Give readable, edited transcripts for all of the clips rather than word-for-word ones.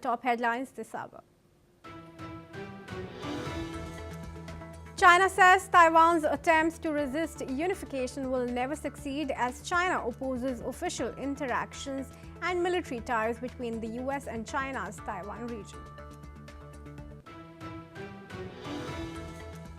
Top headlines this hour. China says Taiwan's attempts to resist unification will never succeed as China opposes official interactions and military ties between the US and China's Taiwan region.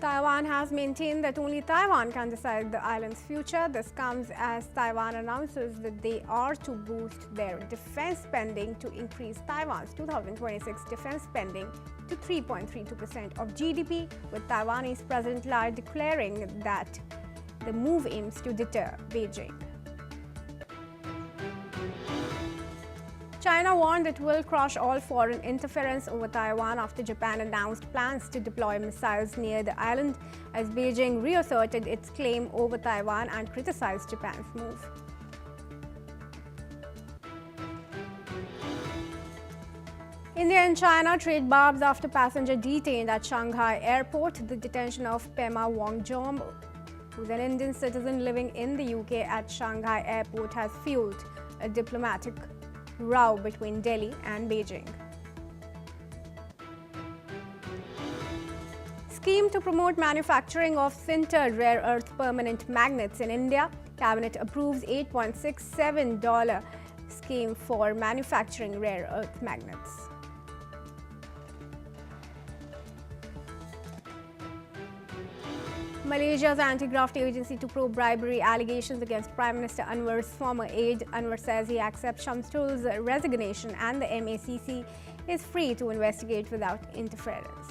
Taiwan has maintained that only Taiwan can decide the island's future. This comes as Taiwan announces that they are to boost their defense spending to increase Taiwan's 2026 defense spending to 3.32% of GDP, with Taiwanese President Lai declaring that the move aims to deter Beijing. China warned it will crush all foreign interference over Taiwan after Japan announced plans to deploy missiles near the island, as Beijing reasserted its claim over Taiwan and criticized Japan's move. India and China trade barbs after passenger detained at Shanghai airport. The detention of Pema Wongjom, who's an Indian citizen living in the UK at Shanghai airport, has fueled a diplomatic row between Delhi and Beijing. Scheme to promote manufacturing of sintered rare earth permanent magnets in India. Cabinet approves $8.67 scheme for manufacturing rare earth magnets. Malaysia's anti-graft agency to probe bribery allegations against Prime Minister Anwar's former aide. Anwar says he accepts Shamsul's resignation and the MACC is free to investigate without interference.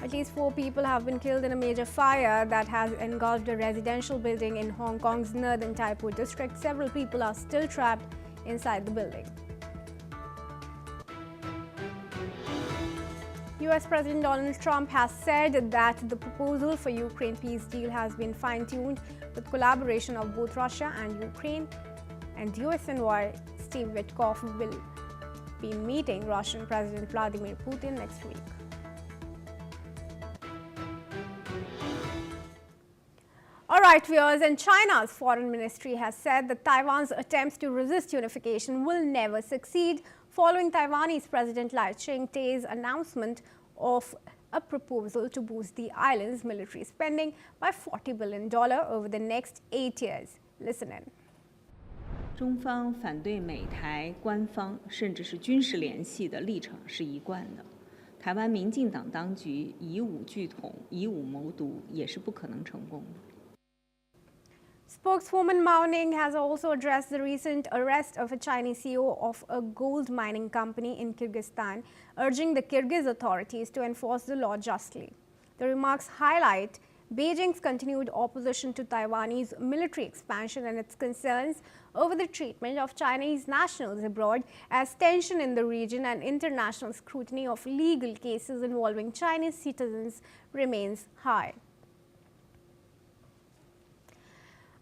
At least 4 people have been killed in a major fire that has engulfed a residential building in Hong Kong's northern Tai Po district. Several people are still trapped inside the building. US President Donald Trump has said that the proposal for Ukraine peace deal has been fine-tuned with collaboration of both Russia and Ukraine, and US envoy Steve Witkoff will be meeting Russian President Vladimir Putin next week. All right, viewers, and China's foreign ministry has said that Taiwan's attempts to resist unification will never succeed, following Taiwanese President Lai Ching-te's announcement of a proposal to boost the island's military spending by $40 billion over the next 8 years. Listen in. 中方反对美台官方甚至是军事联系的立场是一贯的。台湾民进党当局以武拒统、以武谋独，也是不可能成功的。 Spokeswoman Mao Ning has also addressed the recent arrest of a Chinese CEO of a gold mining company in Kyrgyzstan, urging the Kyrgyz authorities to enforce the law justly. The remarks highlight Beijing's continued opposition to Taiwanese military expansion and its concerns over the treatment of Chinese nationals abroad, as tension in the region and international scrutiny of legal cases involving Chinese citizens remains high.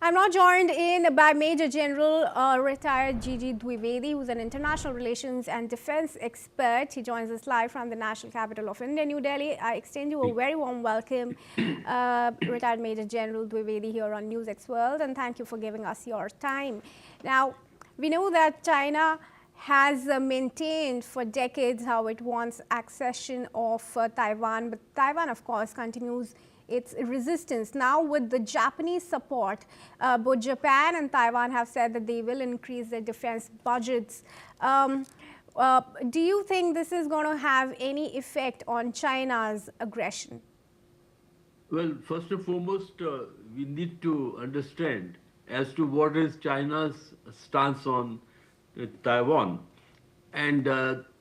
I'm now joined in by Major General retired Gigi Dwivedi, who's an international relations and defense expert. He joins us live from the national capital of India, New Delhi. I extend you a very warm welcome, retired Major General Dwivedi, here on NewsX World, and thank you for giving us your time. Now, we know that China has maintained for decades how it wants accession of Taiwan, but Taiwan, of course, continues its resistance. Now, with the Japanese support, both Japan and Taiwan have said that they will increase their defense budgets. Do you think this is going to have any effect on China's aggression? Well, first and foremost, we need to understand as to what is China's stance on Taiwan. And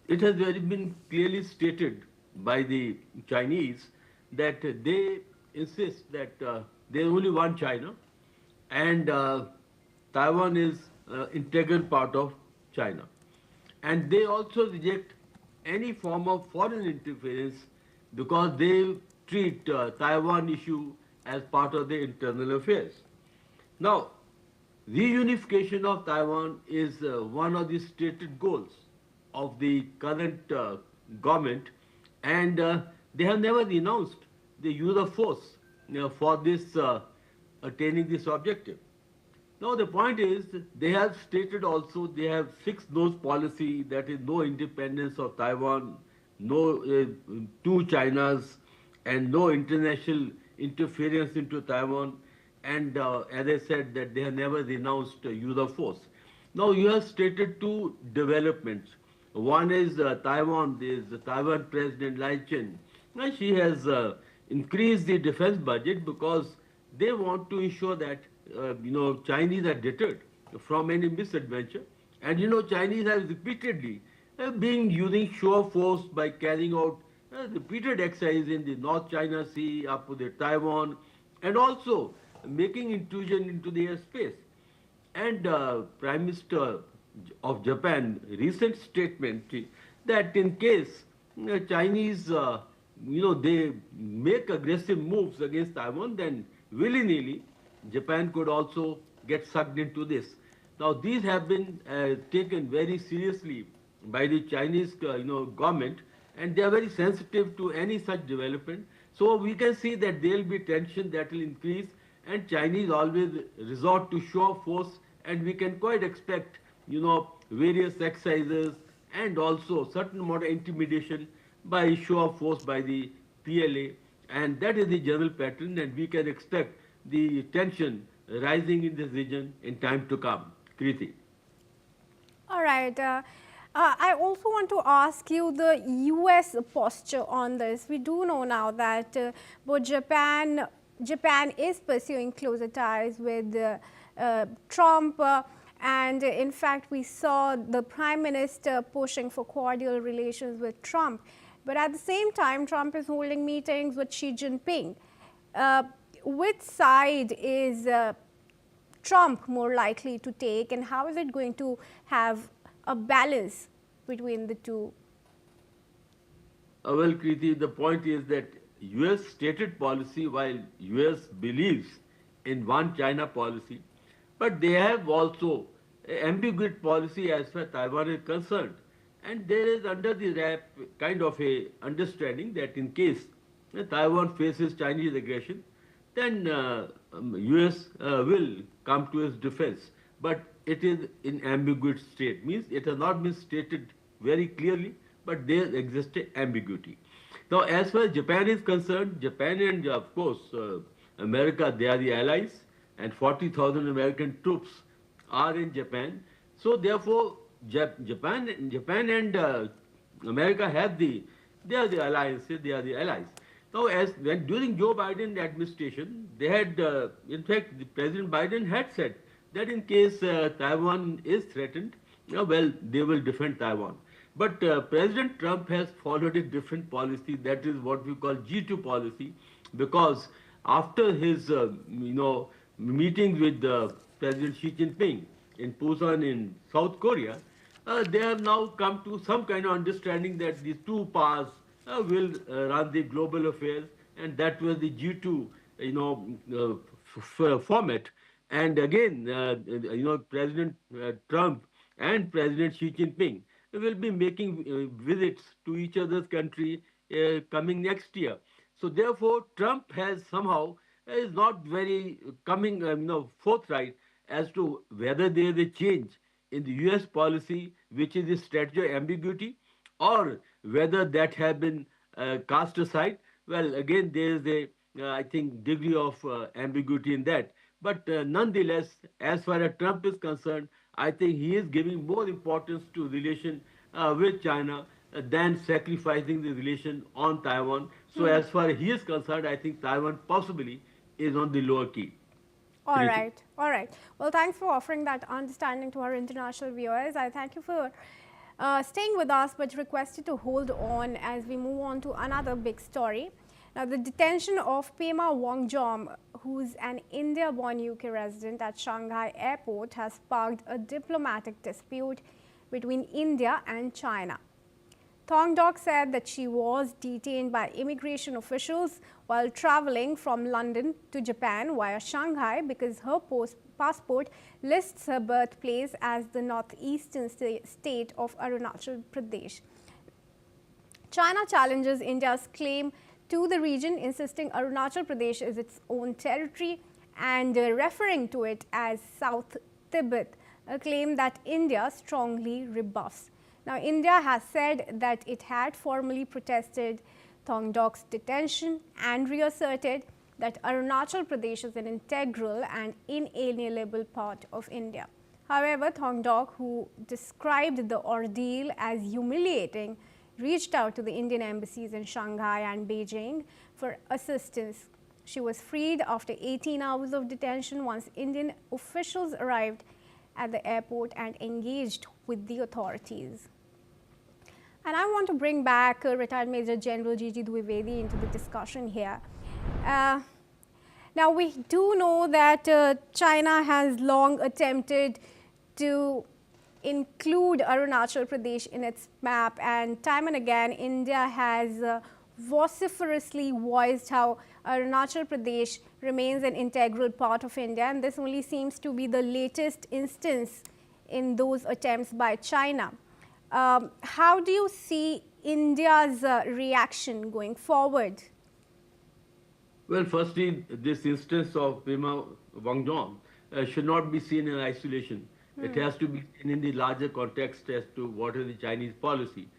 it has been clearly stated by the Chinese that they insist that there is only one China, and Taiwan is an integral part of China. And they also reject any form of foreign interference because they treat Taiwan issue as part of their internal affairs. Now, reunification of Taiwan is one of the stated goals of the current government, and they have never renounced the use of force for this attaining this objective. Now the point is, they have stated also they have fixed nose policy, that is no independence of Taiwan, no two Chinas, and no international interference into Taiwan. And as I said, that they have never renounced use of force. Now you have stated two developments. One is Taiwan. There is the Taiwan President Lai Chen. Now she has increased the defense budget because they want to ensure that Chinese are deterred from any misadventure. And Chinese have repeatedly been using show of force by carrying out repeated exercises in the North China Sea, up to the Taiwan, and also making intrusion into the airspace. And Prime Minister of Japan recent statement that in case Chinese, they make aggressive moves against Taiwan, then willy-nilly Japan could also get sucked into this. Now these have been taken very seriously by the Chinese, government, and they are very sensitive to any such development. So we can see that there will be tension that will increase, and Chinese always resort to show of force, and we can quite expect, various exercises and also certain amount of intimidation by show of force by the PLA, and that is the general pattern, and we can expect the tension rising in this region in time to come. Kriti. All right. I also want to ask you the US posture on this. We do know now that both Japan is pursuing closer ties with Trump, and in fact we saw the Prime Minister pushing for cordial relations with Trump. But at the same time, Trump is holding meetings with Xi Jinping. Which side is Trump more likely to take, and how is it going to have a balance between the two? Well, Kriti, the point is that US stated policy, while US believes in one China policy, but they have also ambiguous policy as far as Taiwan is concerned. And there is under the wrap kind of a understanding that in case Taiwan faces Chinese aggression, then US will come to its defense. But it is in ambiguous state, means it has not been stated very clearly, but there exists ambiguity. Now, as far as Japan is concerned, Japan and of course America, they are the allies, and 40,000 American troops are in Japan. So therefore, Japan and America they are the alliances, they are the allies. Now, during Joe Biden administration, they had, in fact, President Biden had said that in case Taiwan is threatened, they will defend Taiwan. But President Trump has followed a different policy, that is what we call G2 policy, because after his, meeting with President Xi Jinping in Busan in South Korea, they have now come to some kind of understanding that these two powers will run the global affairs, and that was the G2, format. And again, President Trump and President Xi Jinping will be making visits to each other's country coming next year. So therefore, Trump has somehow is not very coming, forthright as to whether there is a change in the US policy, which is a strategy of ambiguity, or whether that has been cast aside. Well, again, there is a, I think, degree of ambiguity in that. But nonetheless, as far as Trump is concerned, I think he is giving more importance to relation with China than sacrificing the relation on Taiwan. So as far as he is concerned, I think Taiwan possibly is on the lower key. All right. Well, thanks for offering that understanding to our international viewers. I thank you for staying with us, but request you to hold on as we move on to another big story. Now, the detention of Pema Wongjom, who's an India-born UK resident at Shanghai airport, has sparked a diplomatic dispute between India and China. Thong Doc said that she was detained by immigration officials while traveling from London to Japan via Shanghai because her passport lists her birthplace as the northeastern state of Arunachal Pradesh. China challenges India's claim to the region, insisting Arunachal Pradesh is its own territory and referring to it as South Tibet, a claim that India strongly rebuffs. Now, India has said that it had formally protested Thongdok's detention and reasserted that Arunachal Pradesh is an integral and inalienable part of India. However, Thongdok, who described the ordeal as humiliating, reached out to the Indian embassies in Shanghai and Beijing for assistance. She was freed after 18 hours of detention once Indian officials arrived at the airport and engaged with the authorities. And I want to bring back retired Major General G.G. Dwivedi into the discussion here. Now, we do know that China has long attempted to include Arunachal Pradesh in its map, and time and again India has vociferously voiced how Arunachal Pradesh remains an integral part of India, and this only seems to be the latest instance in those attempts by China. How do you see India's reaction going forward? Well, firstly, this instance of Pema Wangdong should not be seen in isolation. It has to be seen in the larger context as to what is the Chinese policy.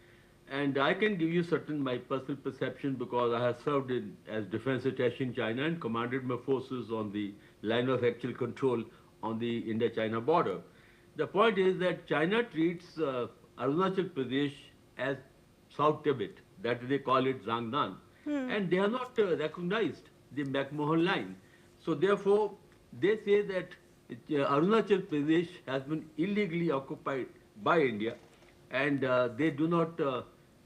And I can give you certain my personal perception because I have served as defense attaché in China and commanded my forces on the line of actual control on the India-China border. The point is that China treats Arunachal Pradesh as South Tibet, that they call it Zhangnan, and they are not recognized the McMahon line. So therefore, they say that Arunachal Pradesh has been illegally occupied by India, and they do not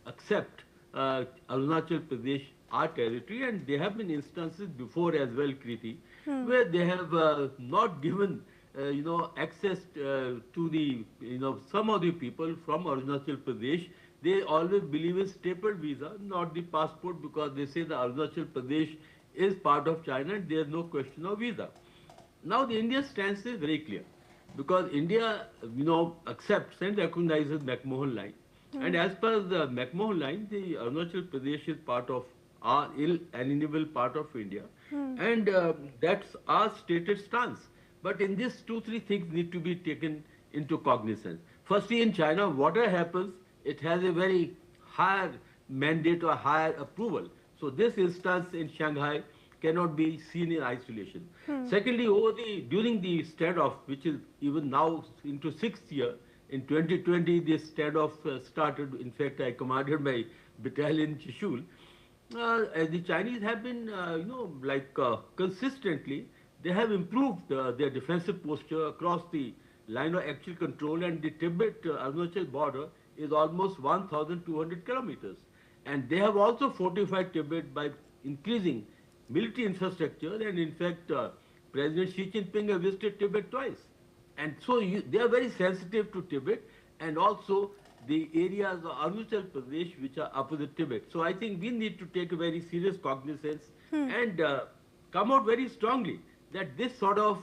accept Arunachal Pradesh our territory, and there have been instances before as well, Kriti, where they have not given access to the some of the people from Arunachal Pradesh. They always believe in stapled visa, not the passport, because they say the Arunachal Pradesh is part of China and there is no question of visa. Now the India stance is very clear, because India accepts and recognizes McMahon line, and as per the McMahon line, the Arunachal Pradesh is part of our inalienable part of India, and that's our stated stance. But in this, 2-3 things need to be taken into cognizance. Firstly, in China, whatever happens, it has a very higher mandate or higher approval. So this instance in Shanghai cannot be seen in isolation. Secondly, during the standoff, which is even now into 6th year, in 2020 this standoff started. In fact, I commanded my battalion in Chishul. The Chinese have been, consistently, they have improved their defensive posture across the line of actual control, and the Tibet-Arunachal border is almost 1,200 kilometers. And they have also fortified Tibet by increasing military infrastructure, and in fact, President Xi Jinping has visited Tibet twice. And so they are very sensitive to Tibet and also the areas of Arunachal Pradesh which are opposite Tibet. So I think we need to take a very serious cognizance and come out very strongly that this sort of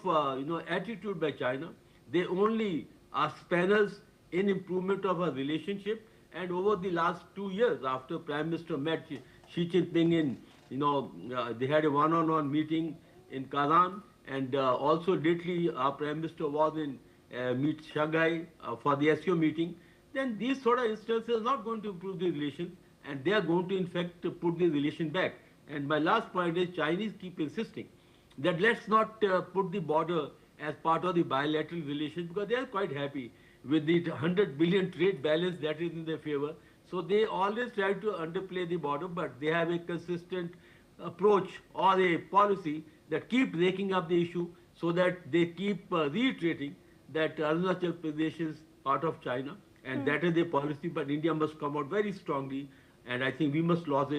attitude by China, they only are spanners in improvement of our relationship. And over the last 2 years, after Prime Minister met Xi Jinping in, they had a one-on-one meeting in Kazan, and also lately our Prime Minister was in Shanghai for the SEO meeting. Then these sort of instances are not going to improve the relations, and they are going to in fact put the relation back. And my last point is Chinese keep insisting that let's not put the border as part of the bilateral relations, because they are quite happy with the 100 billion trade balance that is in their favor. So they always try to underplay the border, but they have a consistent approach or a policy that keep raking up the issue, so that they keep reiterating that Arunachal Pradesh is part of China, and that is their policy. But India must come out very strongly, and I think we must not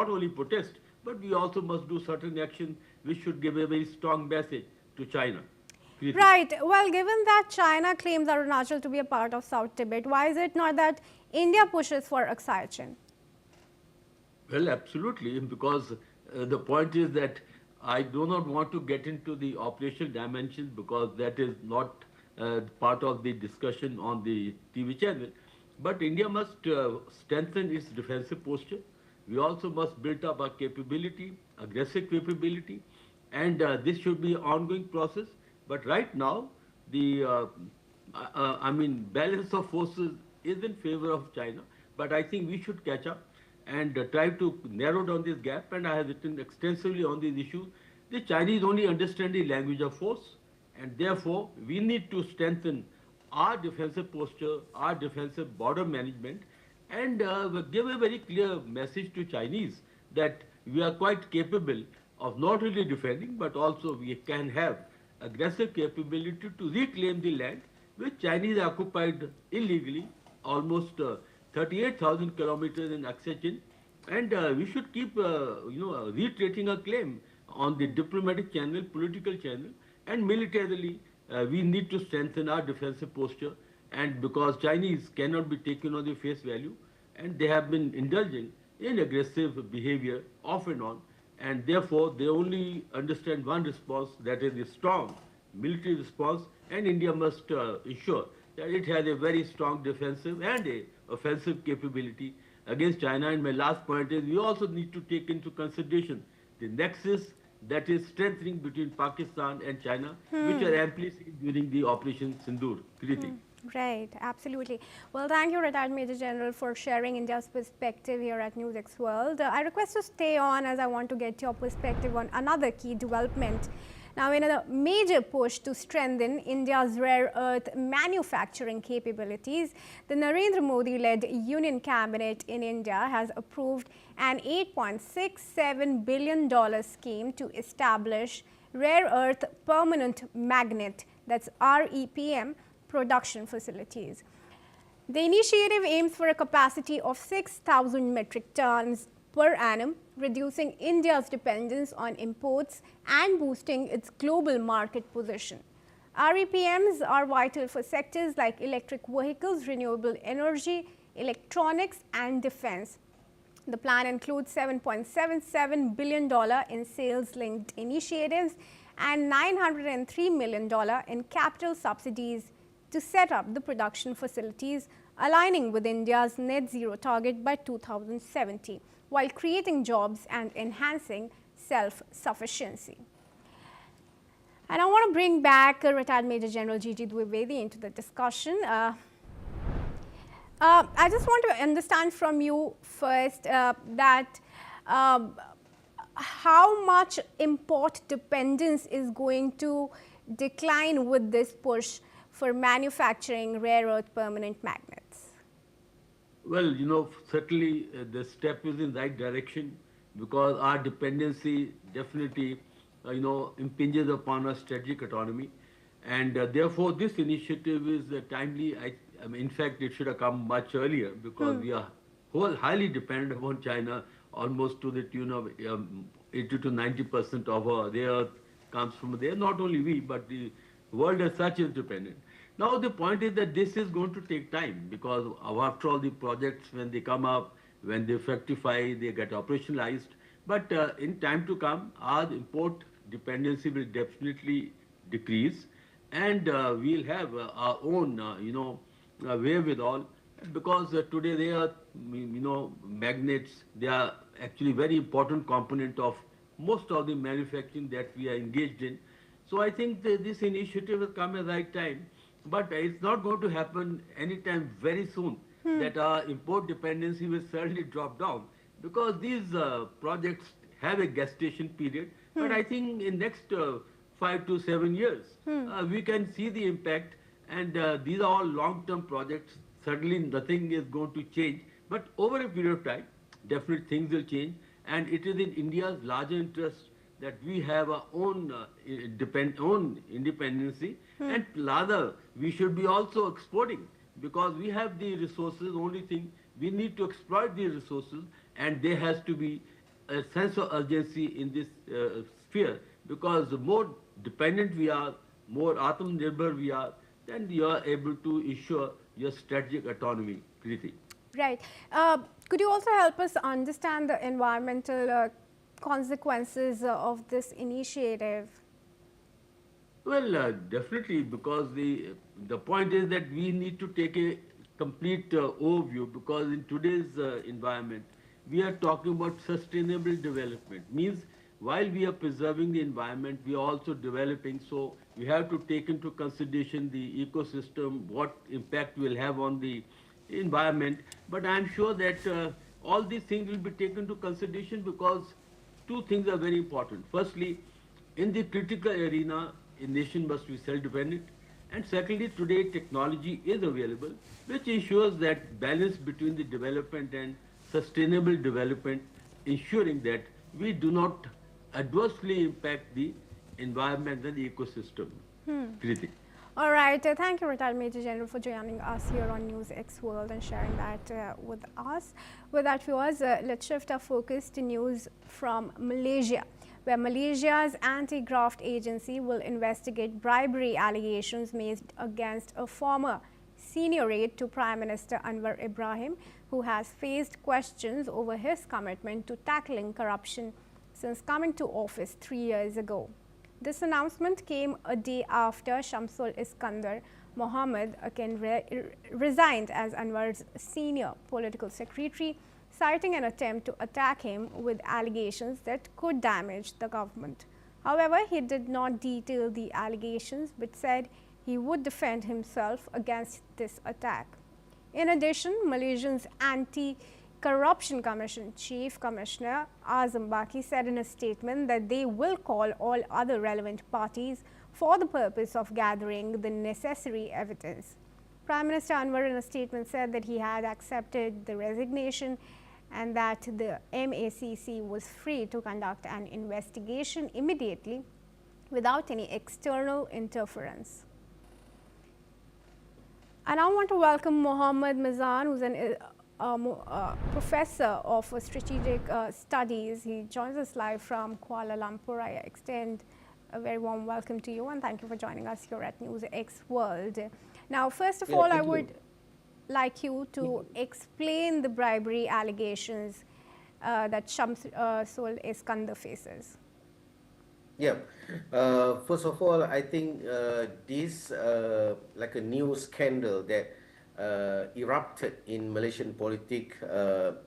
only protest, but we also must do certain action which should give a very strong message to China. Right. Well, given that China claims Arunachal to be a part of South Tibet, why is it not that India pushes for Aksai Chin? Well, absolutely, because the point is that I do not want to get into the operational dimensions, because that is not part of the discussion on the TV channel. But India must strengthen its defensive posture. We also must build up our capability, aggressive capability, and this should be an ongoing process. But right now, the balance of forces is in favor of China. But I think we should catch up and try to narrow down this gap. And I have written extensively on these issues. The Chinese only understand the language of force, and therefore we need to strengthen our defensive posture, our defensive border management, and give a very clear message to Chinese that we are quite capable of not only defending, but also we can have aggressive capability to reclaim the land which Chinese occupied illegally, almost 38,000 kilometers in Oxygen, and we should keep, reiterating our claim on the diplomatic channel, political channel, and militarily. We need to strengthen our defensive posture, and because Chinese cannot be taken on the face value, and they have been indulging in aggressive behavior off and on, and therefore they only understand one response, that is a strong military response, and India must ensure that it has a very strong defensive and a offensive capability against China. And my last point is we also need to take into consideration the nexus that is strengthening between Pakistan and China, which are amply seen during the Operation Sindoor. Kriti. Right, absolutely. Well, thank you, Retired Major General, for sharing India's perspective here at NewsX World. I request to stay on as I want to get your perspective on another key development. Now, in a major push to strengthen India's rare earth manufacturing capabilities, the Narendra Modi-led Union Cabinet in India has approved an $8.67 billion scheme to establish rare earth permanent magnet, that's REPM, production facilities. The initiative aims for a capacity of 6,000 metric tons per annum, reducing India's dependence on imports and boosting its global market position. REPMs are vital for sectors like electric vehicles, renewable energy, electronics, and defense. The plan includes $7.77 billion in sales-linked initiatives and $903 million in capital subsidies to set up the production facilities, aligning with India's net zero target by 2070, while creating jobs and enhancing self-sufficiency. And I want to bring back Retired Major General G.G. Dwivedi into the discussion. I just want to understand from you first that how much import dependence is going to decline with this push for manufacturing rare earth permanent magnets? Well, certainly the step is in the right direction, because our dependency definitely, impinges upon our strategic autonomy. And therefore, this initiative is timely. In fact, it should have come much earlier, because we are highly dependent upon China, almost to the tune of 80 to 90% of our rare earth comes from there. Not only we, but the world as such is dependent. Now the point is that this is going to take time, because after all the projects, when they come up, when they fructify, they get operationalized. But in time to come, our import dependency will definitely decrease, and we'll have our own, wherewithal, because today they are, magnets, they are actually very important component of most of the manufacturing that we are engaged in. So I think that this initiative has come at the right time, but it's not going to happen anytime very soon that our import dependency will certainly drop down, because these projects have a gestation period. But I think in next 5 to 7 years, we can see the impact, and these are all long-term projects. Certainly nothing is going to change, but over a period of time, definitely things will change, and it is in India's larger interest that we have our own independency, and rather we should be also exporting, because we have the resources. Only thing, we need to exploit these resources, and there has to be a sense of urgency in this sphere, because the more dependent we are, more Atmanirbhar we are, then you are able to ensure your strategic autonomy. Kriti. Right. Could you also help us understand the environmental consequences of this initiative? Well, definitely, because the point is that we need to take a complete overview, because in today's environment, we are talking about sustainable development. Means while we are preserving the environment, we are also developing. So we have to take into consideration the ecosystem, what impact will have on the environment. But I'm sure that all these things will be taken into consideration because two things are very important. Firstly, in the critical arena, a nation must be self-dependent. And secondly, today technology is available, which ensures that balance between the development and sustainable development, ensuring that we do not adversely impact the environment and the ecosystem. Kriti. All right. Thank you, Retired Major General, for joining us here on NewsX World and sharing that with us. With that, viewers, let's shift our focus to news from Malaysia, where Malaysia's anti-graft agency will investigate bribery allegations made against a former senior aide to Prime Minister Anwar Ibrahim, who has faced questions over his commitment to tackling corruption since coming to office 3 years ago. This announcement came a day after Shamsul Iskandar Mohammed resigned as Anwar's senior political secretary, citing an attempt to attack him with allegations that could damage the government. However, he did not detail the allegations but said he would defend himself against this attack. In addition, Malaysia's Anti-Corruption Commission Chief Commissioner Azam Baki said in a statement that they will call all other relevant parties for the purpose of gathering the necessary evidence. Prime Minister Anwar in a statement said that he had accepted the resignation and that the MACC was free to conduct an investigation immediately without any external interference. I now want to welcome Mohammed Mizan, who's a professor of strategic studies. He joins us live from Kuala Lumpur. I extend a very warm welcome to you and thank you for joining us here at NewsX World. Now, first of all, I would like you to explain the bribery allegations that Shamsul Iskandar faces. Yeah. First of all, I think this like a new scandal that erupted in Malaysian politics,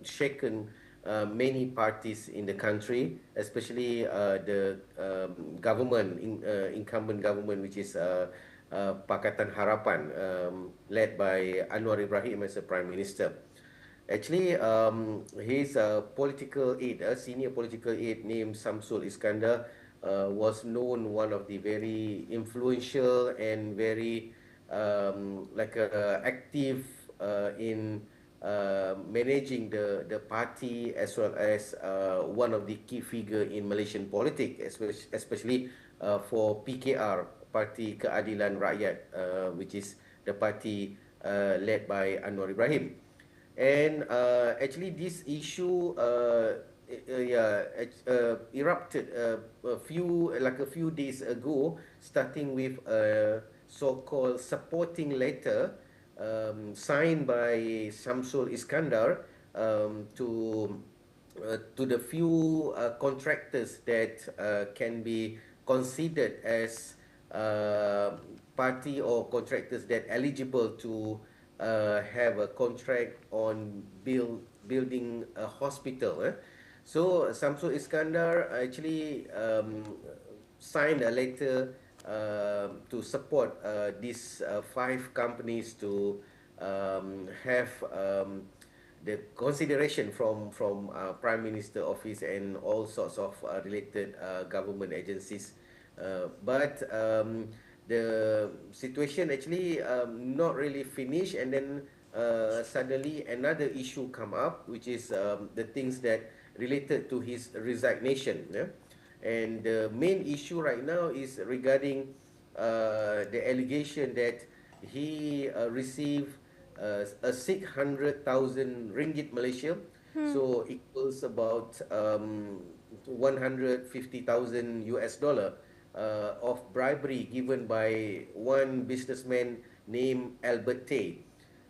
shaken many parties in the country, especially the government, incumbent government, which is Pakatan Harapan, led by Anwar Ibrahim as a Prime Minister. Actually, his political aide, a senior political aide named Shamsul Iskandar, was known one of the very influential and very active in managing the party, as well as one of the key figure in Malaysian politics, especially for PKR, Parti Keadilan Rakyat, which is the party led by Anwar Ibrahim. And actually this issue erupted a few days ago, starting with a so-called supporting letter signed by Shamsul Iskandar to the few contractors that can be considered as party or contractors that eligible to have a contract on building a hospital. So Shamsul Iskandar actually signed a letter to support these 5 companies to have the consideration from Prime Minister Office and all sorts of related government agencies. But the situation actually not really finished, and then suddenly another issue come up, which is the things that related to his resignation. And the main issue right now is regarding the allegation that he received a 600,000 ringgit Malaysia, so equals about 150,000 US dollar of bribery given by one businessman named Albert Tay.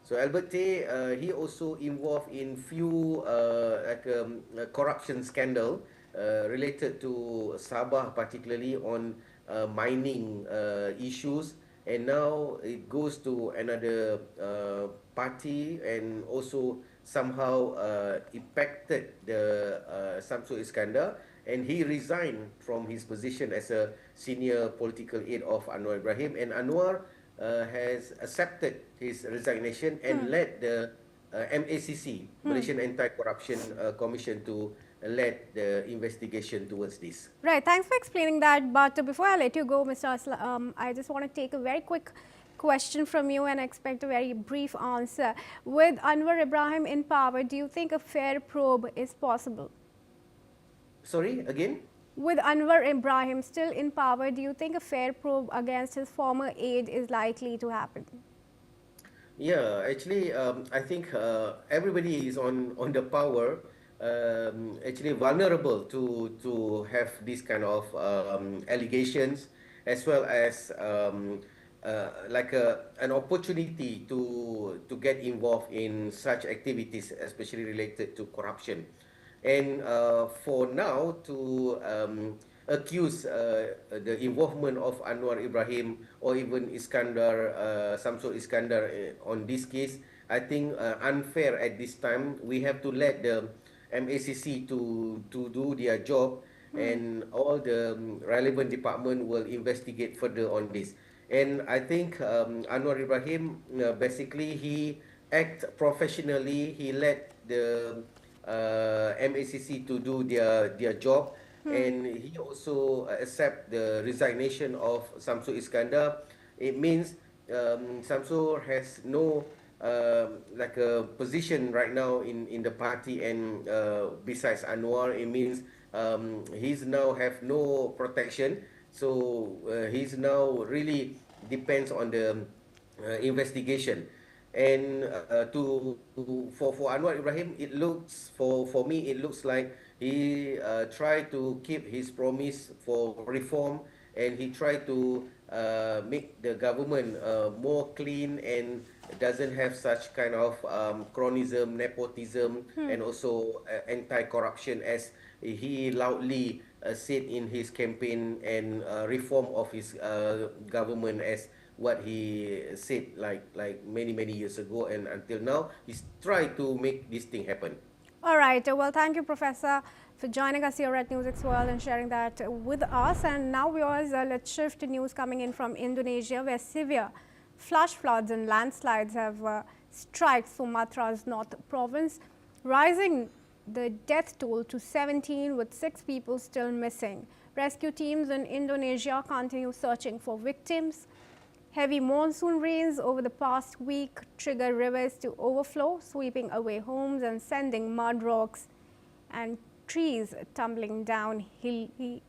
So Albert Tay, he also involved in few corruption scandal related to Sabah, particularly on mining issues, and now it goes to another party, and also somehow impacted the Shamsul Iskandar, and he resigned from his position as a senior political aide of Anwar Ibrahim, and Anwar has accepted his resignation and led the MACC, Malaysian Anti-Corruption Commission, to lead the investigation towards this. Right, thanks for explaining that. But before I let you go, Mr. I just want to take a very quick question from you and expect a very brief answer. With Anwar Ibrahim in power, do you think a fair probe is possible? Sorry, again? With Anwar Ibrahim still in power, do you think a fair probe against his former aide is likely to happen? Yeah, actually, I think everybody is on the power, actually vulnerable to have these kind of allegations, as well as like an opportunity to get involved in such activities, especially related to corruption. And for now to accuse the involvement of Anwar Ibrahim or even Samsul Iskandar on this case, I think unfair at this time. We have to let the MACC to do their job, and all the relevant department will investigate further on this. And I think Anwar Ibrahim, basically he act professionally. He let the MACC to do their job, and he also accept the resignation of Samsul Iskandar. It means Samsul has no like a position right now in the party, and besides Anwar, it means he's now have no protection. So he's now really depends on the investigation. And for Anwar Ibrahim, it looks for me it looks like he tried to keep his promise for reform, and he tried to make the government more clean and doesn't have such kind of cronyism, nepotism, and also anti-corruption, as he loudly said in his campaign, and reform of his government, as what he said like many years ago, and until now he's tried to make this thing happen. All right. Well, thank you, Professor, for joining us here at NewsX World and sharing that with us. And now, viewers, let's shift to news coming in from Indonesia, where severe flash floods and landslides have struck Sumatra's north province, rising the death toll to 17, with 6 people still missing. Rescue teams in Indonesia continue searching for victims. Heavy monsoon rains over the past week triggered rivers to overflow, sweeping away homes and sending mud, rocks and trees tumbling down hilly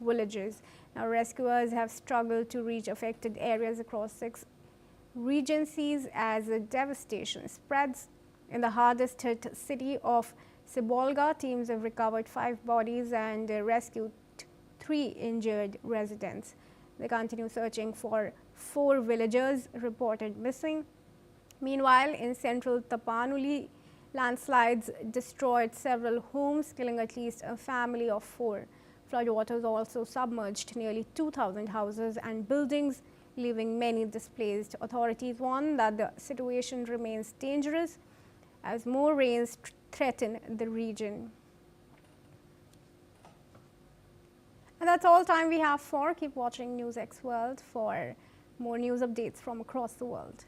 villages. Now, rescuers have struggled to reach affected areas across 6 regencies as the devastation spreads. In the hardest hit city of Sibolga, teams have recovered 5 bodies and rescued 3 injured residents. They continue searching for 4 villagers reported missing. Meanwhile, in central Tapanuli, landslides destroyed several homes, killing at least a family of 4. Floodwaters also submerged nearly 2,000 houses and buildings, leaving many displaced. Authorities warn that the situation remains dangerous as more rains threaten the region. And that's all time we have for. Keep watching NewsX World for more news updates from across the world.